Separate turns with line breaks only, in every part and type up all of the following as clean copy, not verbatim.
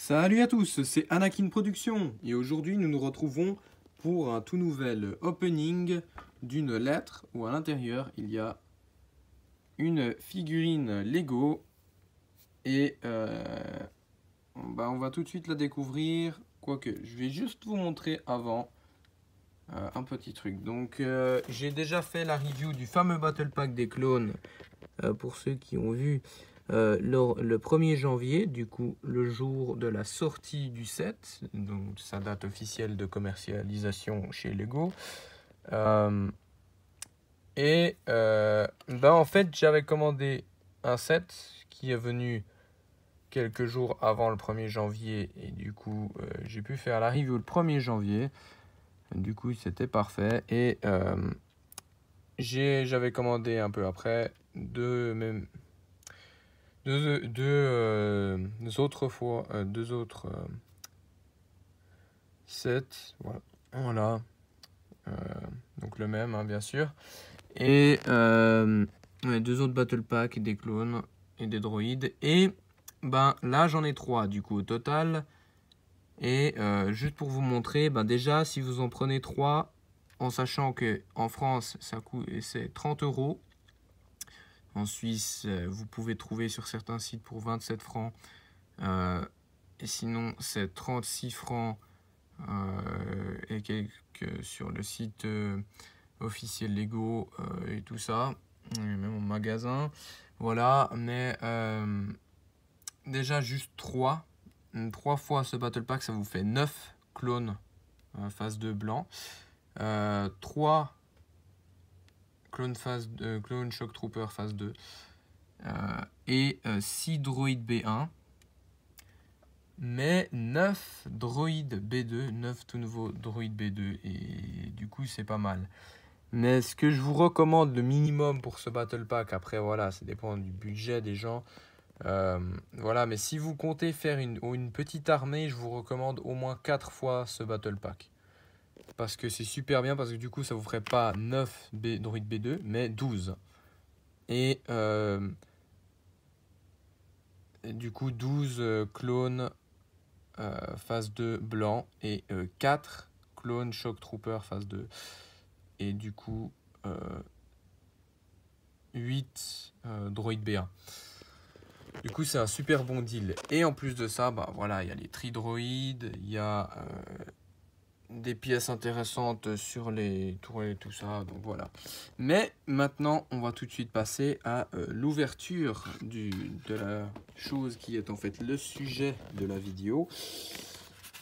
Salut à tous, c'est Anakin Productions et aujourd'hui nous nous retrouvons pour un tout nouvel opening d'une lettre où à l'intérieur il y a une figurine Lego et on va tout de suite la découvrir, quoique je vais juste vous montrer avant un petit truc. Donc j'ai déjà fait la review du fameux Battle Pack des clones pour ceux qui ont vu le 1er janvier, du coup le jour de la sortie du set, donc sa date officielle de commercialisation chez Lego. En fait j'avais commandé un set qui est venu quelques jours avant le 1er janvier et du coup j'ai pu faire la review le 1er janvier. Du coup c'était parfait et j'avais commandé un peu après deux autres sets, voilà. Donc le même, hein, bien sûr. Et deux autres battle packs, des clones et des droïdes. Et là j'en ai 3 du coup au total. Et juste pour vous montrer, déjà si vous en prenez 3, en sachant que en France c'est 30 €. En Suisse, vous pouvez trouver sur certains sites pour 27 francs. Et sinon, c'est 36 francs et quelques sur le site officiel Lego et tout ça. Même au magasin. Voilà, mais déjà juste 3 fois ce Battle Pack, ça vous fait 9 clones phase 2 blanc. 3 Clone Shock Trooper phase 2 et 6 droïdes B1 mais 9 droïdes B2, 9 tout nouveaux droïdes B2 et du coup c'est pas mal. Mais ce que je vous recommande le minimum pour ce battle pack, après voilà ça dépend du budget des gens, voilà, mais si vous comptez faire une petite armée, je vous recommande au moins 4 fois ce battle pack. Parce que c'est super bien, parce que du coup ça vous ferait pas 9 droïdes B2 mais 12. Et du coup 12 clones phase 2 blanc et 4 clones Shock Trooper phase 2. Et du coup 8 droïdes B1. Du coup c'est un super bon deal. Et en plus de ça, voilà, il y a les tri-droïdes, il y a des pièces intéressantes sur les tourelles et tout ça, donc voilà. Mais maintenant on va tout de suite passer à l'ouverture de la chose qui est en fait le sujet de la vidéo.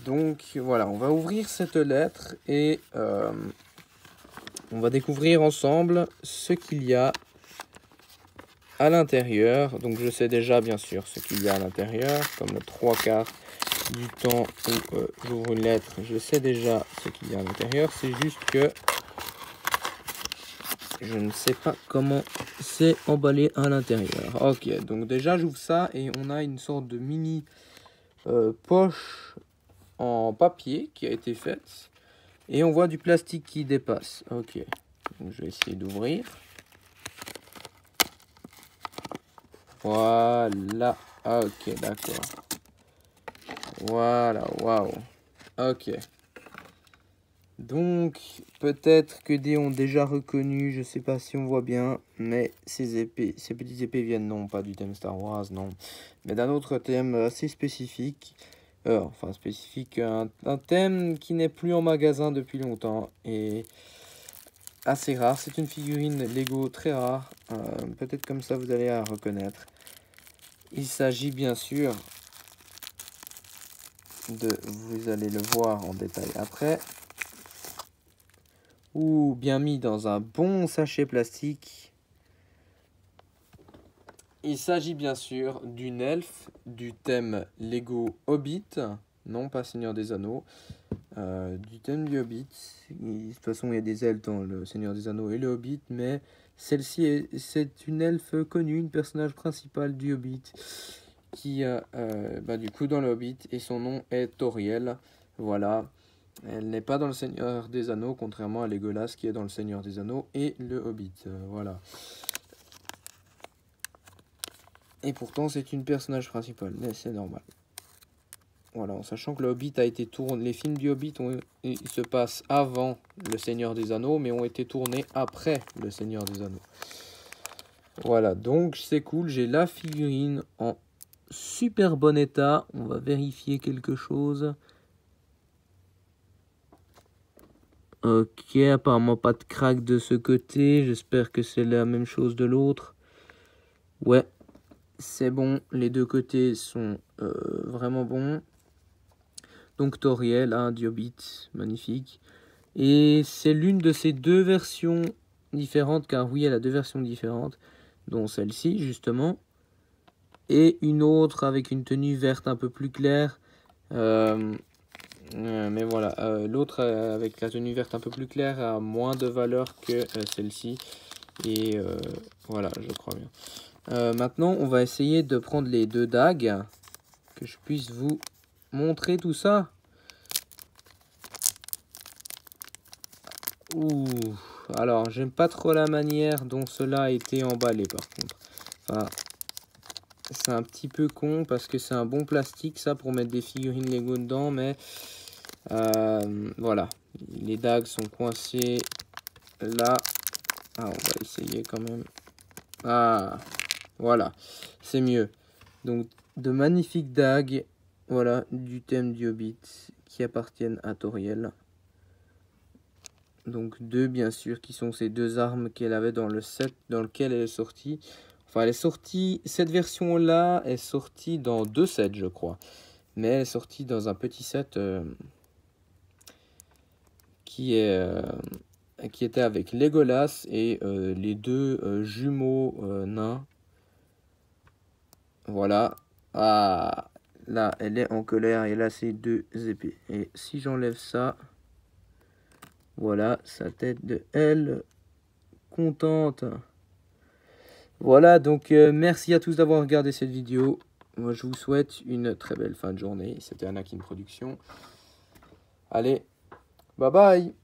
Donc voilà, on va ouvrir cette lettre et on va découvrir ensemble ce qu'il y a à l'intérieur. Donc je sais déjà bien sûr ce qu'il y a à l'intérieur, comme le 3/4 du temps où j'ouvre une lettre, je sais déjà ce qu'il y a à l'intérieur. C'est juste que je ne sais pas comment c'est emballé à l'intérieur. Ok, donc déjà j'ouvre ça et on a une sorte de mini poche en papier qui a été faite. Et on voit du plastique qui dépasse. Ok, donc je vais essayer d'ouvrir. Voilà, ok, d'accord. Voilà, waouh. Ok. Donc, peut-être que des ont déjà reconnu, je sais pas si on voit bien, mais ces petites épées viennent non pas du thème Star Wars, non, mais d'un autre thème assez spécifique. Enfin, spécifique, un thème qui n'est plus en magasin depuis longtemps et assez rare. C'est une figurine Lego très rare. Peut-être comme ça vous allez la reconnaître. Il s'agit bien sûr vous allez le voir en détail après, ou bien mis dans un bon sachet plastique. Il s'agit bien sûr d'une elfe du thème Lego Hobbit, non pas Seigneur des Anneaux, du thème du Hobbit. De toute façon il y a des elfes dans le Seigneur des Anneaux et le Hobbit, mais celle-ci c'est une elfe connue, une personnage principal du Hobbit, qui du coup dans le Hobbit, et son nom est Toriel. Voilà, elle n'est pas dans le Seigneur des Anneaux, contrairement à Legolas qui est dans le Seigneur des Anneaux et le Hobbit. Voilà. Et pourtant c'est une personnage principale, mais c'est normal. Voilà, en sachant que le Hobbit a été tourné, les films du Hobbit ils se passent avant Le Seigneur des Anneaux, mais ont été tournés après Le Seigneur des Anneaux. Voilà, donc c'est cool, j'ai la figurine en super bon état. On va vérifier quelque chose. Ok, apparemment pas de crack de ce côté, j'espère que c'est la même chose de l'autre. Ouais, c'est bon, les deux côtés sont vraiment bons. Donc Toriel, un Hobbit, magnifique. Et c'est l'une de ces deux versions différentes, car oui, elle a deux versions différentes, dont celle-ci justement. Et une autre avec une tenue verte un peu plus claire. Mais voilà, l'autre avec la tenue verte un peu plus claire a moins de valeur que celle-ci. Et voilà, je crois bien. Maintenant, on va essayer de prendre les deux dagues, que je puisse vous montrer tout ça. Ouh, alors j'aime pas trop la manière dont cela a été emballé par contre. Enfin, c'est un petit peu con parce que c'est un bon plastique ça pour mettre des figurines Lego dedans, mais voilà, les dagues sont coincées là. Ah, on va essayer quand même. Ah, voilà, c'est mieux. Donc de magnifiques dagues, voilà, du thème du Hobbit qui appartiennent à Toriel. Donc deux bien sûr, qui sont ces deux armes qu'elle avait dans le set dans lequel elle est sortie. Enfin, elle est sortie, cette version-là est sortie dans deux sets, je crois. Mais elle est sortie dans un petit set qui était avec Legolas et les deux jumeaux nains. Voilà. Ah, là, elle est en colère et là, c'est deux épées. Et si j'enlève ça, voilà, sa tête de elle, contente. Voilà, donc merci à tous d'avoir regardé cette vidéo. Moi, je vous souhaite une très belle fin de journée. C'était Anakin Production. Allez, bye bye!